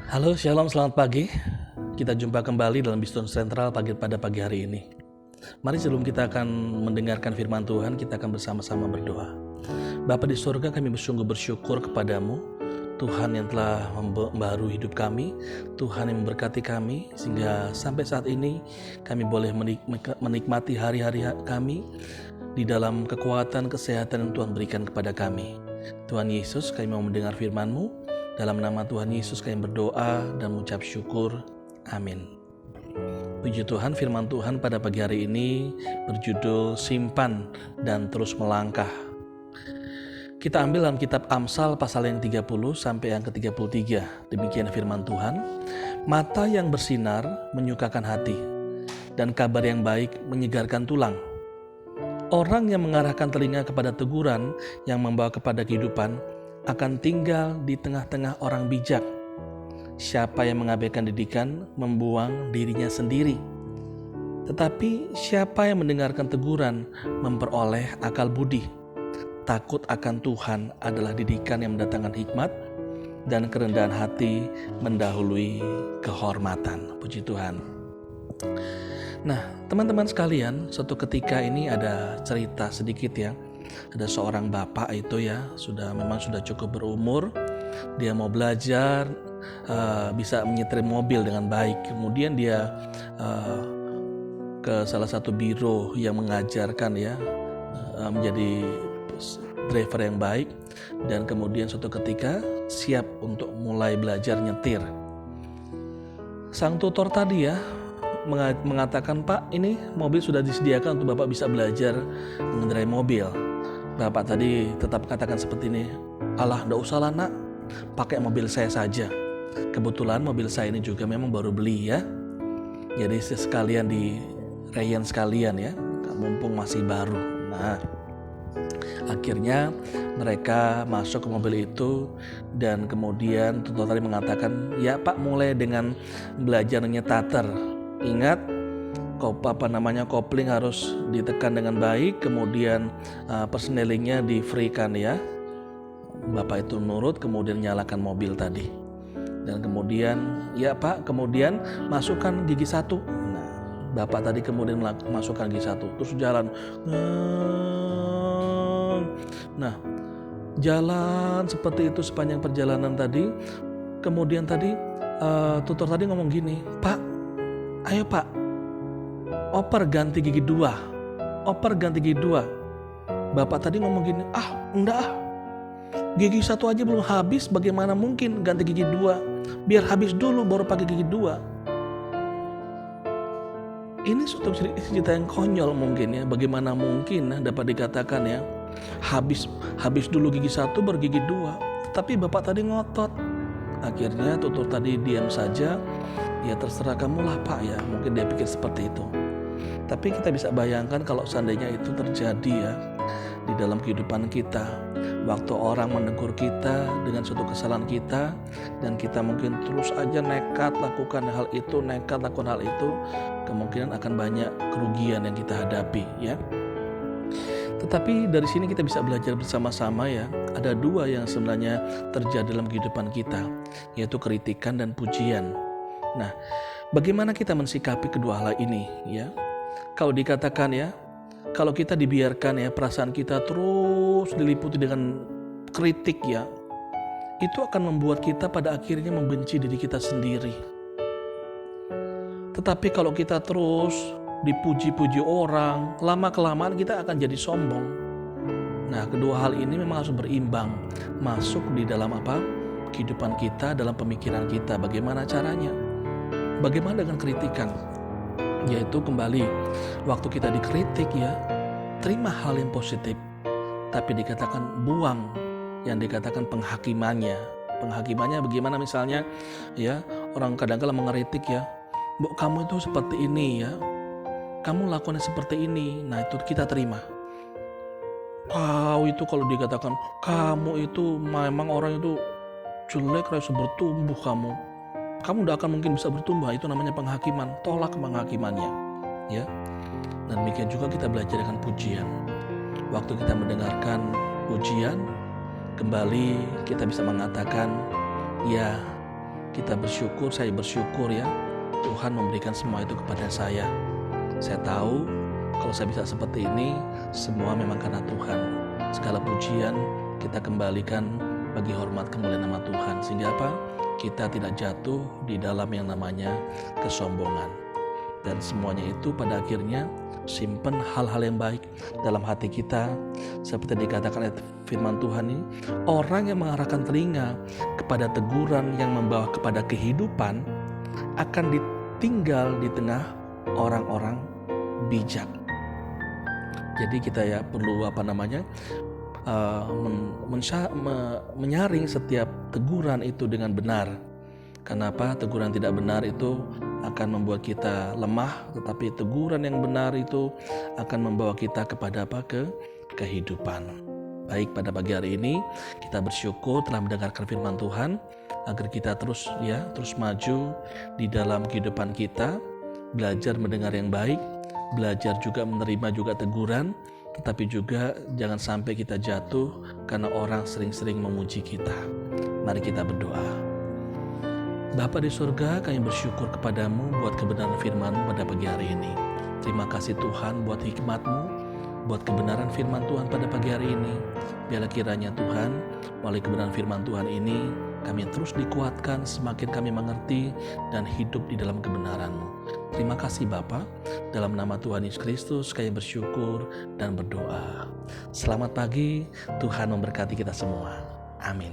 Halo, shalom, selamat pagi. Kita jumpa kembali dalam Bistron Sentral pada pagi hari ini. Mari sebelum kita akan mendengarkan firman Tuhan, kita akan bersama-sama berdoa. Bapa di surga, kami sungguh bersyukur kepadamu, Tuhan yang telah membaharui hidup kami, Tuhan yang memberkati kami, sehingga sampai saat ini kami boleh menikmati hari-hari kami di dalam kekuatan, kesehatan yang Tuhan berikan kepada kami. Tuhan Yesus, kami mau mendengar firman-Mu. Dalam nama Tuhan Yesus kami berdoa dan mengucap syukur. Amin. Puji Tuhan, firman Tuhan pada pagi hari ini berjudul Simpan dan Terus Melangkah. Kita ambil dalam kitab Amsal pasal yang 30 sampai yang ke-33. Demikian firman Tuhan. Mata yang bersinar menyukakan hati, dan kabar yang baik menyegarkan tulang. Orang yang mengarahkan telinga kepada teguran yang membawa kepada kehidupan akan tinggal di tengah-tengah orang bijak. Siapa yang mengabaikan didikan membuang dirinya sendiri. Tetapi siapa yang mendengarkan teguran memperoleh akal budi. Takut akan Tuhan adalah didikan yang mendatangkan hikmat, dan kerendahan hati mendahului kehormatan. Puji Tuhan. Nah, teman-teman sekalian, suatu ketika ini ada cerita sedikit ya. Ada seorang bapak itu ya, memang sudah cukup berumur. Dia mau belajar bisa menyetir mobil dengan baik. Kemudian dia ke salah satu biro yang mengajarkan ya, menjadi driver yang baik. Dan kemudian suatu ketika siap untuk mulai belajar nyetir. Sang tutor tadi ya mengatakan, "Pak, ini mobil sudah disediakan untuk Bapak bisa belajar mengendarai mobil." Bapak tadi tetap katakan seperti ini, "Alah, enggak usah lah nak, pakai mobil saya saja. Kebetulan mobil saya ini juga memang baru beli ya. Jadi sekalian di rayan sekalian ya, mumpung masih baru." Nah, akhirnya mereka masuk ke mobil itu, dan kemudian tutor tadi mengatakan, "Ya Pak, mulai dengan belajar nyetater. Ingat, kopling harus ditekan dengan baik, kemudian persnelingnya di free kan ya." Bapak itu nurut, kemudian nyalakan mobil tadi. Dan kemudian, "Ya Pak, kemudian masukkan gigi 1. Nah, Bapak tadi kemudian masukkan gigi 1, terus jalan. Nah, jalan seperti itu sepanjang perjalanan tadi. Kemudian tadi tutor tadi ngomong gini, "Pak, ayo Pak, oper ganti gigi 2. Oper ganti gigi 2. Bapak tadi ngomong gini, "Enggak ah. Gigi 1 aja belum habis, bagaimana mungkin ganti gigi 2? Biar habis dulu baru pakai gigi 2. Ini suatu cerita yang konyol mungkin ya. Bagaimana mungkin dapat dikatakan ya, habis dulu gigi 1 baru gigi 2. Tapi Bapak tadi ngotot. Akhirnya tutor tadi diam saja. Ya terserah kamulah Pak ya. Mungkin dia pikir seperti itu. Tapi kita bisa bayangkan kalau seandainya itu terjadi ya di dalam kehidupan kita. Waktu orang menegur kita dengan suatu kesalahan kita, dan kita mungkin terus aja nekat lakukan hal itu, kemungkinan akan banyak kerugian yang kita hadapi ya. Tetapi dari sini kita bisa belajar bersama-sama ya. Ada 2 yang sebenarnya terjadi dalam kehidupan kita, yaitu kritikan dan pujian. Nah, bagaimana kita mensikapi kedua hal ini ya? Kalau dikatakan ya, kalau kita dibiarkan ya perasaan kita terus diliputi dengan kritik ya, itu akan membuat kita pada akhirnya membenci diri kita sendiri. Tetapi kalau kita terus dipuji-puji orang, lama-kelamaan kita akan jadi sombong. Nah, kedua hal ini memang harus berimbang, masuk di dalam kehidupan kita, dalam pemikiran kita. Bagaimana caranya? Bagaimana dengan kritikan? Yaitu kembali, waktu kita dikritik ya, terima hal yang positif, tapi dikatakan buang yang dikatakan penghakimannya. Penghakimannya bagaimana? Misalnya ya, orang kadang-kala mengkritik ya, "Bu, kamu itu seperti ini ya, kamu lakukannya seperti ini." Nah, itu kita terima. Kau itu kalau dikatakan, "Kamu itu memang orang itu jelek, harus bertumbuh kamu tidak akan mungkin bisa bertumbuh." Itu namanya penghakiman. Tolak penghakimannya ya. Dan demikian juga kita belajar dengan pujian. Waktu kita mendengarkan pujian, kembali kita bisa mengatakan, ya kita bersyukur, saya bersyukur ya, Tuhan memberikan semua itu kepada saya. Saya tahu kalau saya bisa seperti ini, semua memang karena Tuhan. Segala pujian kita kembalikan bagi hormat kemuliaan nama Tuhan. Sehingga apa? Kita tidak jatuh di dalam yang namanya kesombongan. Dan semuanya itu pada akhirnya simpen hal-hal yang baik dalam hati kita. Seperti dikatakan oleh firman Tuhan ini, orang yang mengarahkan telinga kepada teguran yang membawa kepada kehidupan akan ditinggal di tengah orang-orang bijak. Jadi kita ya perlu menyaring setiap teguran itu dengan benar. Kenapa? Teguran tidak benar itu akan membuat kita lemah, tetapi teguran yang benar itu akan membawa kita kepada kehidupan. Baik, pada pagi hari ini kita bersyukur telah mendengarkan firman Tuhan, agar kita terus maju di dalam kehidupan kita, belajar mendengar yang baik, belajar juga menerima juga teguran, tetapi juga jangan sampai kita jatuh karena orang sering-sering memuji kita. Mari kita berdoa. Bapa di surga, kami bersyukur kepadamu buat kebenaran firman-Mu pada pagi hari ini. Terima kasih Tuhan buat hikmat-Mu, buat kebenaran firman Tuhan pada pagi hari ini. Biarlah kiranya Tuhan, melalui kebenaran firman Tuhan ini, kami terus dikuatkan, semakin kami mengerti dan hidup di dalam kebenaran-Mu. Terima kasih Bapa, dalam nama Tuhan Yesus Kristus kami bersyukur dan berdoa. Selamat pagi, Tuhan memberkati kita semua. Amin.